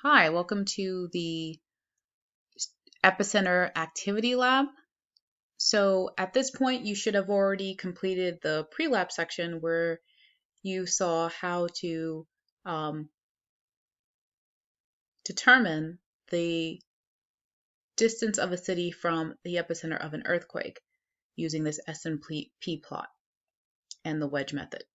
Hi, welcome to the Epicenter Activity Lab. So at this point, you should have already completed the pre-lab section where you saw how to determine the distance of a city from the epicenter of an earthquake using this S&P plot and the wedge method.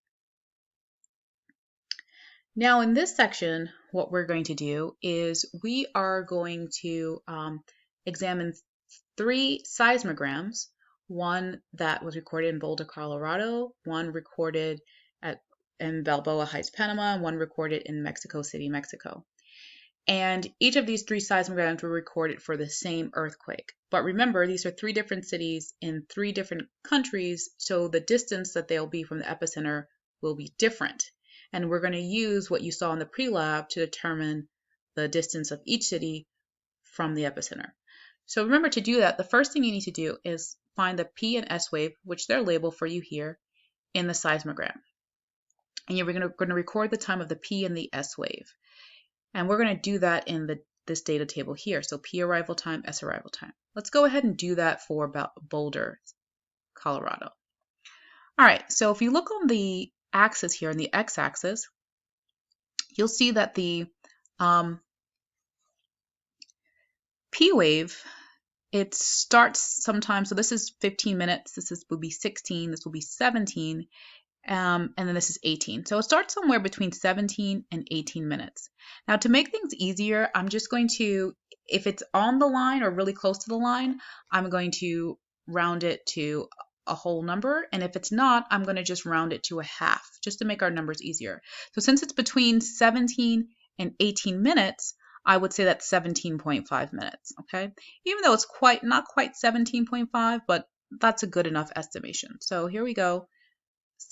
Now in this section, what we're going to do is we are going to examine 3 seismograms, one that was recorded in Boulder, Colorado, one recorded in Balboa Heights, Panama, and one recorded in Mexico City, Mexico. And each of these 3 seismograms were recorded for the same earthquake. But remember, these are 3 different cities in 3 different countries, so the distance that they'll be from the epicenter will be different. And we're going to use what you saw in the pre-lab to determine the distance of each city from the epicenter. So remember, to do that, the first thing you need to do is find the P and S wave, which they're labeled for you here, in the seismogram. And you're going to record the time of the P and the S wave. And we're going to do that in this data table here. So P arrival time, S arrival time. Let's go ahead and do that for Boulder, Colorado. All right, so if you look on the axis here, on the x-axis, you'll see that the P wave, it starts sometime, so this is 15 minutes, will be 16, this will be 17, and then this is 18. So it starts somewhere between 17 and 18 minutes. Now to make things easier, I'm just going to, if it's on the line or really close to the line, I'm going to round it to a whole number, and if it's not, I'm going to just round it to a half, just to make our numbers easier. So since it's between 17 and 18 minutes, I would say that's 17.5 minutes, okay? Even though it's not quite 17.5, but that's a good enough estimation. So here we go,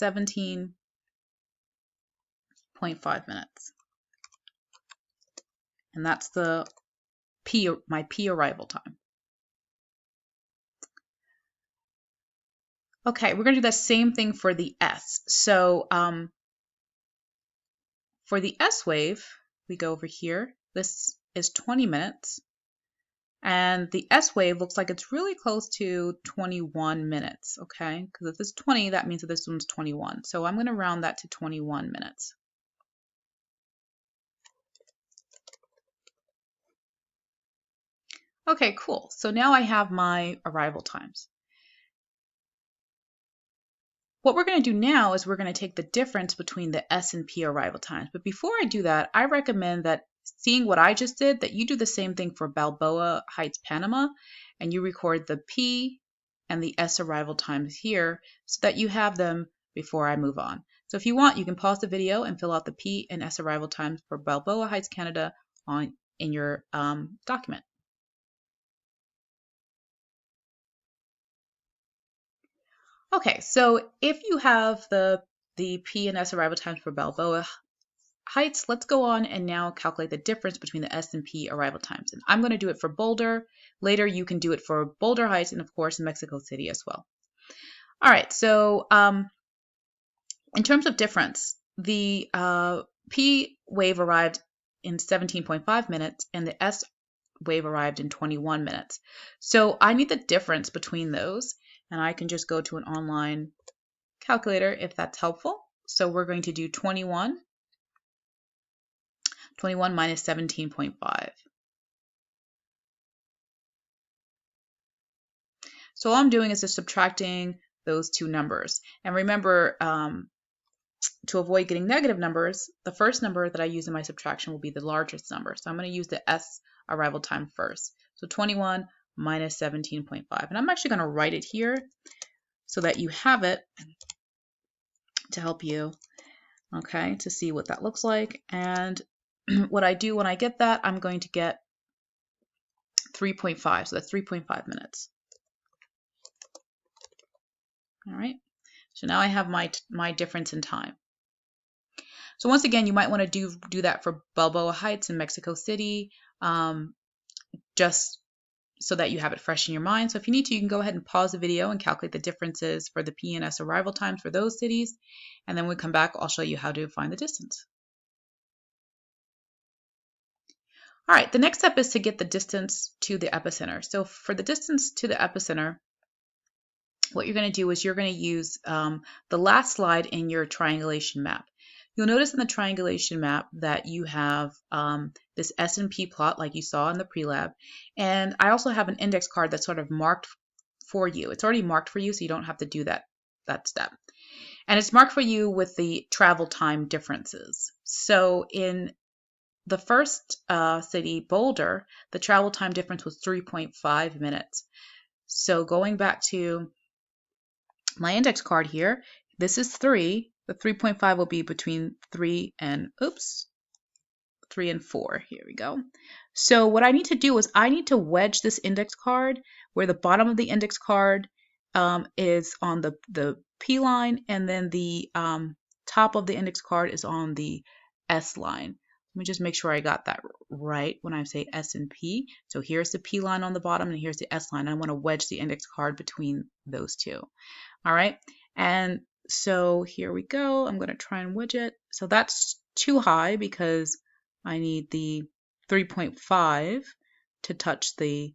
17.5 minutes. And that's my P arrival time. Okay, we're going to do the same thing for the S. So for the S wave, we go over here. This is 20 minutes. And the S wave looks like it's really close to 21 minutes, okay? Because if it's 20, that means that this one's 21. So I'm going to round that to 21 minutes. Okay, cool. So now I have my arrival times. What we're going to do now is we're going to take the difference between the S and P arrival times. But before I do that, I recommend that, seeing what I just did, that you do the same thing for Balboa Heights, Panama, and you record the P and the S arrival times here so that you have them before I move on. So if you want, you can pause the video and fill out the P and S arrival times for Balboa Heights, Canada in your document. Okay, so if you have the P and S arrival times for Balboa Heights, let's go on and now calculate the difference between the S and P arrival times. And I'm going to do it for Boulder. Later, you can do it for Boulder Heights and, of course, Mexico City as well. All right, so in terms of difference, the P wave arrived in 17.5 minutes and the S wave arrived in 21 minutes. So I need the difference between those, and I can just go to an online calculator if that's helpful. So we're going to do 21 minus 17.5. So all I'm doing is just subtracting those two numbers. And remember, to avoid getting negative numbers, the first number that I use in my subtraction will be the largest number. So I'm going to use the S arrival time first. So 21 minus 17.5. And I'm actually going to write it here so that you have it to help you, okay, to see what that looks like. And what I do when I get that, I'm going to get 3.5. So that's 3.5 minutes. All right. So now I have my difference in time. So once again, you might want to do that for Balboa Heights and Mexico City, just so that you have it fresh in your mind. So if you need to, you can go ahead and pause the video and calculate the differences for the P and S arrival times for those cities. And then when we come back, I'll show you how to find the distance. All right, the next step is to get the distance to the epicenter. So for the distance to the epicenter, what you're going to do is you're going to use the last slide in your triangulation map. You'll notice in the triangulation map that you have this S&P plot like you saw in the pre-lab. And I also have an index card that's sort of marked for you. It's already marked for you, so you don't have to do that step. And it's marked for you with the travel time differences. So in the first city, Boulder, the travel time difference was 3.5 minutes. So going back to my index card here, this is 3. The 3.5 will be between 3 and 4. Here we go. So what I need to do is I need to wedge this index card where the bottom of the index card is on the P line, and then the top of the index card is on the S line. Let me just make sure I got that right when I say S and P. So here's the P line on the bottom, and here's the S line. I want to wedge the index card between those two. All right, and so here we go. I'm going to try and wedge it. So that's too high because I need the 3.5 to touch the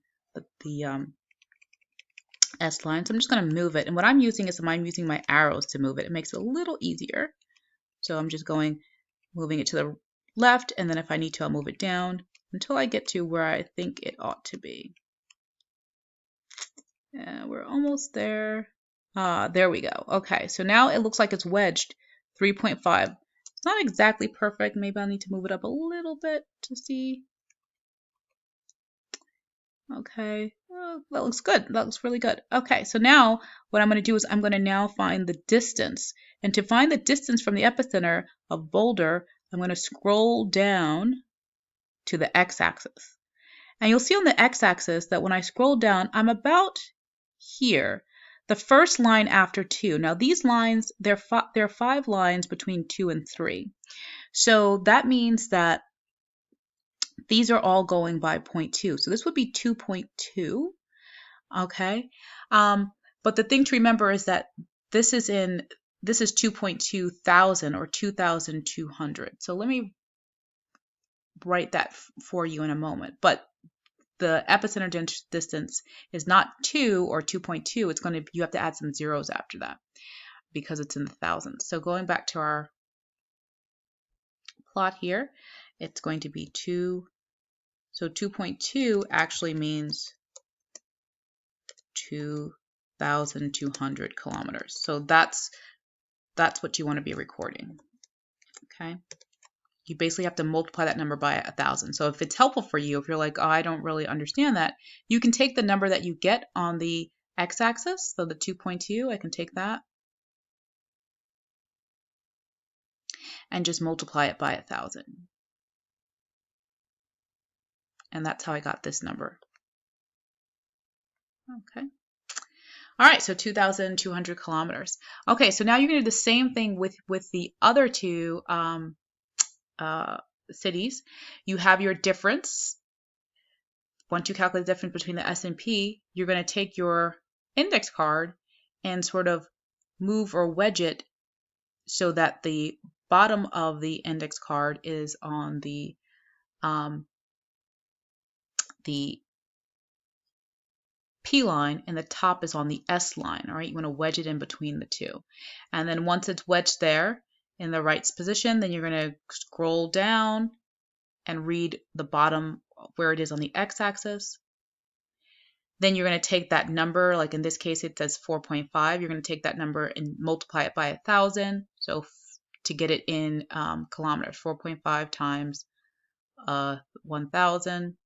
S line. So I'm just going to move it. And what I'm using is I'm using my arrows to move it. It makes it a little easier. So I'm just moving it to the left, and then if I need to, I'll move it down until I get to where I think it ought to be. We're almost there. There we go. Okay, so now it looks like it's wedged 3.5. It's not exactly perfect. Maybe I'll need to move it up a little bit to see. Okay, that looks good. That looks really good. Okay, so now what I'm going to do is I'm going to now find the distance. And to find the distance from the epicenter of Boulder, I'm going to scroll down to the x-axis. And you'll see on the x-axis that when I scroll down, I'm about here. The first line after 2. Now these lines, there are 5 lines between 2 and 3. So that means that these are all going by 0.2. So this would be 2.2. Okay. But the thing to remember is that this is 2.2 thousand or 2,200. So let me write that for you in a moment. But the epicenter distance is not 2 or 2.2. It's you have to add some zeros after that because it's in the thousands. So going back to our plot here, it's going to be 2. So 2.2 actually means 2,200 kilometers. So that's what you want to be recording. Okay. You basically have to multiply that number by 1,000. So if it's helpful for you, if you're like, oh, I don't really understand that, you can take the number that you get on the x-axis, so the 2.2, I can take that and just multiply it by 1,000. And that's how I got this number. Okay. All right, so 2,200 kilometers. Okay, so now you're going to do the same thing with the other two cities. You have your difference. Once you calculate the difference between the S and P, you're going to take your index card and sort of move or wedge it so that the bottom of the index card is on the P line and the top is on the S line. All right, you want to wedge it in between the two. And then once it's wedged there in the right position, then you're going to scroll down and read the bottom where it is on the x-axis. Then you're going to take that number, like in this case it says 4.5, you're going to take that number and multiply it by 1,000. So to get it in kilometers, 4.5 times 1,000.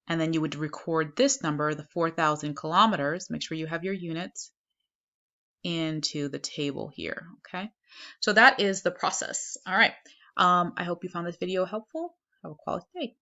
And then you would record this number, the 4,000 kilometers, make sure you have your units, into the table here, okay? So that is the process. All right, I hope you found this video helpful. Have a quality day.